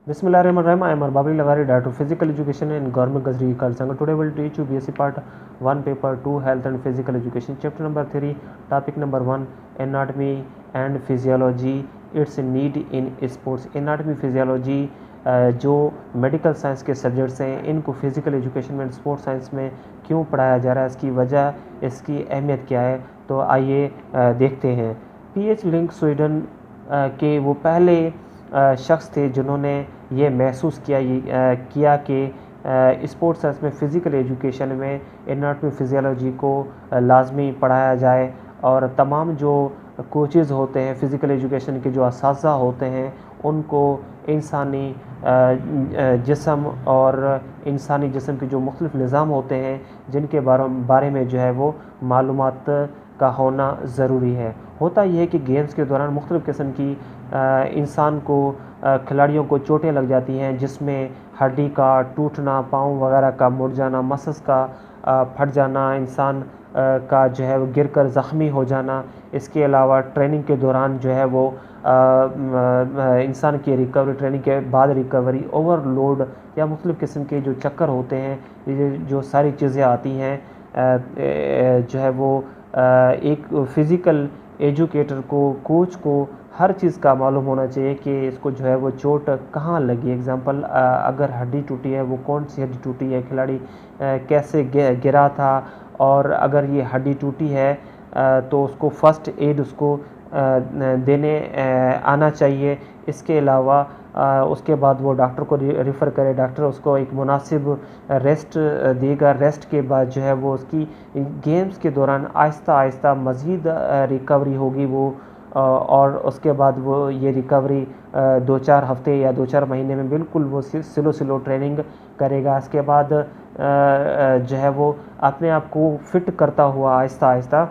Bismillahirrahmanirrahim. I am Arbabli Lagari, Director of Physical Education in Government Gazri College Sangha. Today we will teach you BSc Part 1, Paper 2, Health and Physical Education. Chapter number 3, Topic number 1, Anatomy and Physiology, its need in sports. Anatomy, Physiology जो medical science के subjects हैं, इनको physical education में, sports science में क्यों पढ़ाया जा रहा है, इसकी वजह, इसकी अहमियत क्या है, तो आइए देखते हैं। पीएच लिंक स्वीडन के वो पहले शख्स थे जिन्होंने ये महसूस किया कि स्पोर्ट्स साइंस में फ़िज़िकल एजुकेशन में एनाटॉमी फिजियोलॉजी को लाजमी पढ़ाया जाए और तमाम जो कोचेज़ होते हैं, फ़िज़िकल एजुकेशन के जो असातिज़ा होते हैं, उनको इंसानी जिस्म और इंसानी जिस्म के जो मुख्तलिफ़ निज़ाम होते हैं, जिनके बारे में जो है वो मालूमात का होना ज़रूरी है। होता यह है कि गेम्स के दौरान मुख्तलिफ़ किस्म की इंसान को खिलाड़ियों को चोटें लग जाती हैं, जिसमें हड्डी का टूटना, पाँव वगैरह का मुड़ जाना, मसल्स का फट जाना, इंसान का जो है वो गिर कर ज़ख्मी हो जाना। इसके अलावा ट्रेनिंग के दौरान जो है वो इंसान की रिकवरी, ट्रेनिंग के बाद रिकवरी, ओवरलोड या मुख्तलिफ़ किस्म के जो चक्कर होते हैं, ये जो सारी चीज़ें आती हैं, जो है वो एक फ़िज़िकल एजुकेटर को, कोच को हर चीज़ का मालूम होना चाहिए कि इसको जो है वो चोट कहाँ लगी। एग्ज़ाम्पल, अगर हड्डी टूटी है, वो कौन सी हड्डी टूटी है, खिलाड़ी कैसे गिरा था, और अगर ये हड्डी टूटी है तो उसको फ़र्स्ट एड उसको देने आना चाहिए। इसके अलावा उसके बाद वो डॉक्टर को रिफ़र करे, डॉक्टर उसको एक मुनासिब रेस्ट देगा। रेस्ट के बाद जो है वो उसकी गेम्स के दौरान आहिस्ता आहिस्ता मज़ीद रिकवरी होगी वो, और उसके बाद वो ये रिकवरी 2-4 हफ़्ते या 2-4 महीने में बिल्कुल वो स्लो ट्रेनिंग करेगा। इसके बाद जो है वो अपने आप को फ़िट करता हुआ आहिस्ता आहिस्ता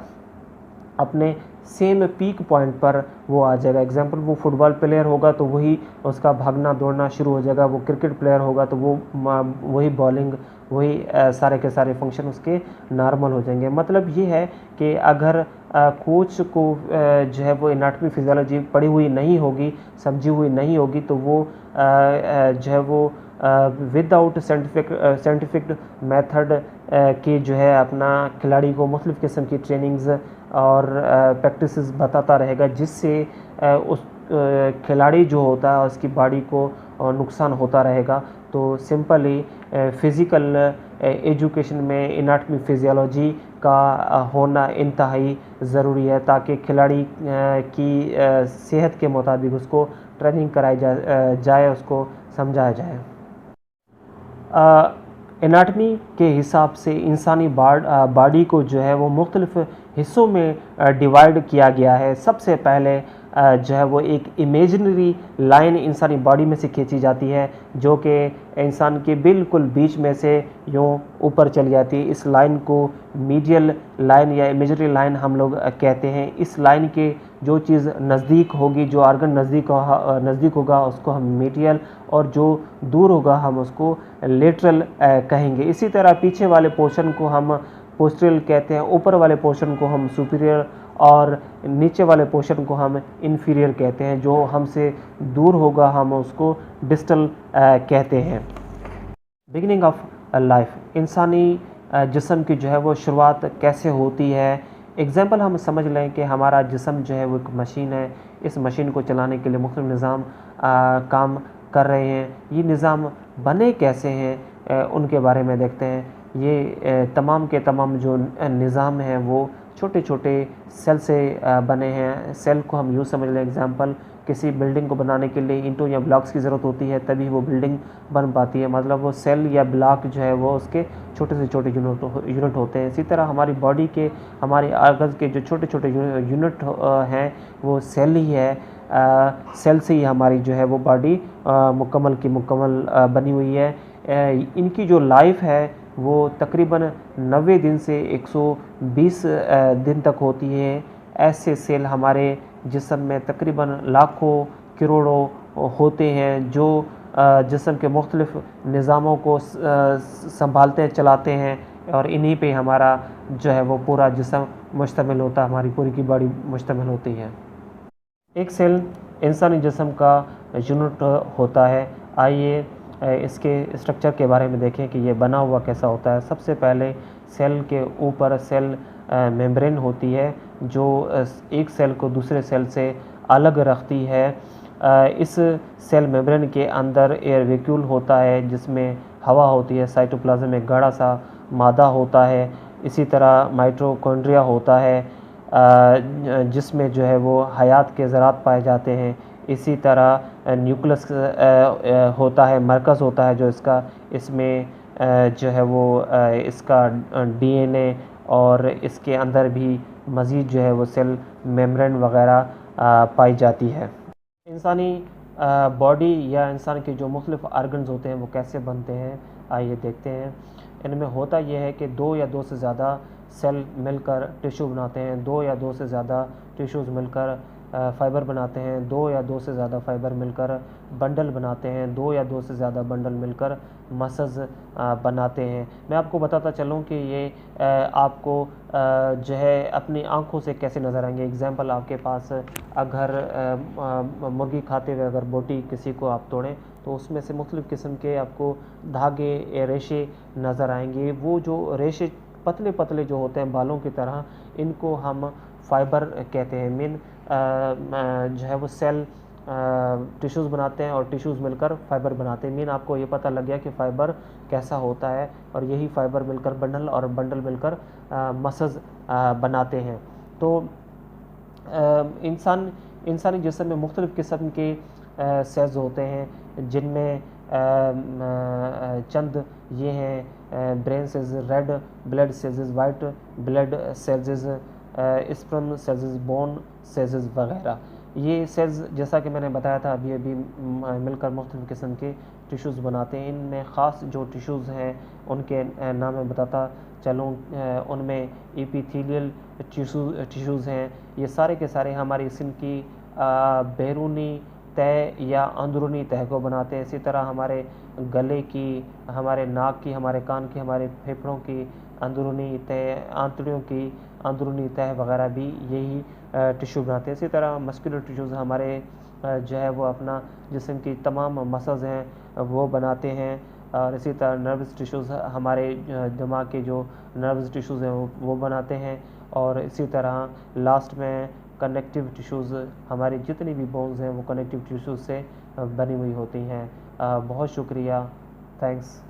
अपने सेम पीक पॉइंट पर वो आ जाएगा। एग्जाम्पल, वो फुटबॉल प्लेयर होगा तो वही उसका भागना दौड़ना शुरू हो जाएगा। वो क्रिकेट प्लेयर होगा तो वो वही बॉलिंग, वही सारे के सारे फंक्शन उसके नॉर्मल हो जाएंगे। मतलब ये है कि अगर कोच को जो है वो एनाटॉमी फिजियोलॉजी पढ़ी हुई नहीं होगी, समझी हुई नहीं होगी, तो वो जो है वो विदाउट साइंटिफिक मेथड के जो है अपना खिलाड़ी को मुख्तलिफ़ किस्म की ट्रेनिंग्स और प्रैक्टिसेस बताता रहेगा, जिससे उस खिलाड़ी जो होता है उसकी बॉडी को नुकसान होता रहेगा। तो सिंपली फ़िज़िकल एजुकेशन में एनाटॉमी फिजियोलॉजी का होना इंतहाई ज़रूरी है, ताकि खिलाड़ी की सेहत के मुताबिक उसको ट्रेनिंग कराई जाए, उसको समझाया जाए। एनाटॉमी के हिसाब से इंसानी बॉडी को जो है वो मुख्तलिफ़ हिस्सों में डिवाइड किया गया है। सबसे पहले जो है वो एक इमेजिनरी लाइन इंसानी बॉडी में से खींची जाती है, जो कि इंसान के बिल्कुल बीच में से यूँ ऊपर चली जाती है। इस लाइन को मीडियल लाइन या इमेजिनरी लाइन हम लोग कहते हैं। इस लाइन के जो चीज़ नज़दीक होगी, जो आर्गन नज़दीक होगा, उसको हम मीडियल, और जो दूर होगा हम उसको लेटरल कहेंगे। इसी तरह पीछे वाले पोर्शन को हम पोस्टीरियर कहते हैं, ऊपर वाले पोर्शन को हम सुपीरियर, और नीचे वाले पोर्शन को हम इन्फीरियर कहते हैं। जो हमसे दूर होगा हम उसको डिस्टल कहते हैं। बिगिनिंग ऑफ लाइफ, इंसानी जिस्म की जो है वो शुरुआत कैसे होती है। एग्जाम्पल हम समझ लें कि हमारा जिस्म जो है वो एक मशीन है। इस मशीन को चलाने के लिए मुख्तलिफ़ निज़ाम काम कर रहे हैं। ये निज़ाम बने कैसे हैं, उनके बारे में देखते हैं। ये तमाम के तमाम जो निज़ाम हैं वो छोटे छोटे सेल से बने हैं। सेल को हम यूँ समझ लें, एग्जांपल, किसी बिल्डिंग को बनाने के लिए ईंटों या ब्लॉक्स की ज़रूरत होती है, तभी वो बिल्डिंग बन पाती है। मतलब वो सेल या ब्लॉक जो है वो उसके छोटे से छोटे यूनिट होते हैं। इसी तरह हमारी बॉडी के, हमारे आर्गन्स के जो छोटे छोटे यूनिट हैं वो सेल ही है। सेल से ही हमारी जो है वो बॉडी मुकम्मल की मुकम्मल बनी हुई है। इनकी जो लाइफ है वो तकरीबन 90 दिन से 120 दिन तक होती है। ऐसे सेल हमारे जिस्म में तकरीबन लाखों करोड़ों होते हैं, जो जिस्म के मुख्तलिफ़ निज़ामों को संभालते हैं, चलाते हैं, और इन्हीं पे हमारा जो है वो पूरा जिस्म मुश्तमिल होता है, हमारी पूरी की बॉडी मुश्तमिल होती है। एक सेल इंसानी जिस्म का यूनिट होता है। आइए इसके स्ट्रक्चर के बारे में देखें कि ये बना हुआ कैसा होता है। सबसे पहले सेल के ऊपर सेल मेम्ब्रेन होती है जो एक सेल को दूसरे सेल से अलग रखती है। इस सेल मेम्ब्रेन के अंदर एयर वैक्यूल होता है जिसमें हवा होती है। साइटोप्लाज्म में गाढ़ा सा मादा होता है। इसी तरह माइटोकॉन्ड्रिया होता है जिसमें जो है वो हयात के ज़रात पाए जाते हैं। इसी तरह न्यूक्लियस होता है, मरकज़ होता है जो इसका, इसमें जो है वो इसका डीएनए और इसके अंदर भी मज़ीद जो है वो सेल मेम्ब्रेन वगैरह पाई जाती है। इंसानी बॉडी या इंसान के जो मुख्तलिफ आर्गन्स होते हैं वो कैसे बनते हैं, आइए देखते हैं। इनमें होता यह है कि दो या दो से ज़्यादा सेल मिलकर टिश्यू बनाते हैं, दो या दो से ज़्यादा टिश्यूज़ मिलकर फ़ाइबर बनाते हैं, दो या दो से ज़्यादा फ़ाइबर मिलकर बंडल बनाते हैं, दो या दो से ज़्यादा बंडल मिलकर मसल्स बनाते हैं। मैं आपको बताता चलूँ कि ये आपको जो है अपनी आँखों से कैसे नज़र आएंगे। एग्ज़ाम्पल, आपके पास अगर मुर्गी खाते हुए अगर बोटी किसी को आप तोड़ें तो उसमें से मुख्तलिफ़ किस्म के आपको धागे रेशे नज़र आएंगे। वो जो रेशे पतले पतले जो होते हैं बालों की तरह, इनको हम फाइबर कहते हैं। मीन जो है वो सेल टिश्यूज़ बनाते हैं और टिश्यूज़ मिलकर फाइबर बनाते हैं। मीन आपको ये पता लग गया कि फ़ाइबर कैसा होता है, और यही फाइबर मिलकर बंडल और बंडल मिलकर मसल्स बनाते हैं। तो इंसानी जिस्म में मुख्तलिफ़ किस्म के सेल्स होते हैं जिनमें चंद ये हैं brain cells, red blood cells, white blood cells, sperm cells, bone cells वगैरह। ये सेल्स जैसा कि मैंने बताया था अभी अभी मिलकर मुख्तलिफ़ किस्म के टिश्यूज़ बनाते हैं। इनमें ख़ास जो टिश्यूज़ हैं उनके नाम मैं बताता चलूँ। उनमें एपिथेलियल टिश्यूज़ हैं। ये सारे के सारे हमारी स्किन की बैरूनी तह या अंदरूनी तह को बनाते हैं। इसी तरह हमारे गले की, हमारे नाक की, हमारे कान की, हमारे फेफड़ों की अंदरूनी तह, आंतड़ियों की अंदरूनी तह वगैरह भी यही टिश्यू बनाते हैं। इसी तरह मस्कुलर टिश्यूज़ हमारे जो है वो अपना जिस्म की तमाम मसल्स हैं वो बनाते हैं। और इसी तरह नर्वस टिश्यूज़ हमारे दिमाग के जो नर्वस टिश्यूज़ हैं वो बनाते हैं। और इसी तरह लास्ट में कनेक्टिव टिश्यूज़, हमारी जितनी भी बोन्स हैं वो कनेक्टिव टिश्यूज़ से बनी हुई होती हैं। बहुत शुक्रिया, थैंक्स।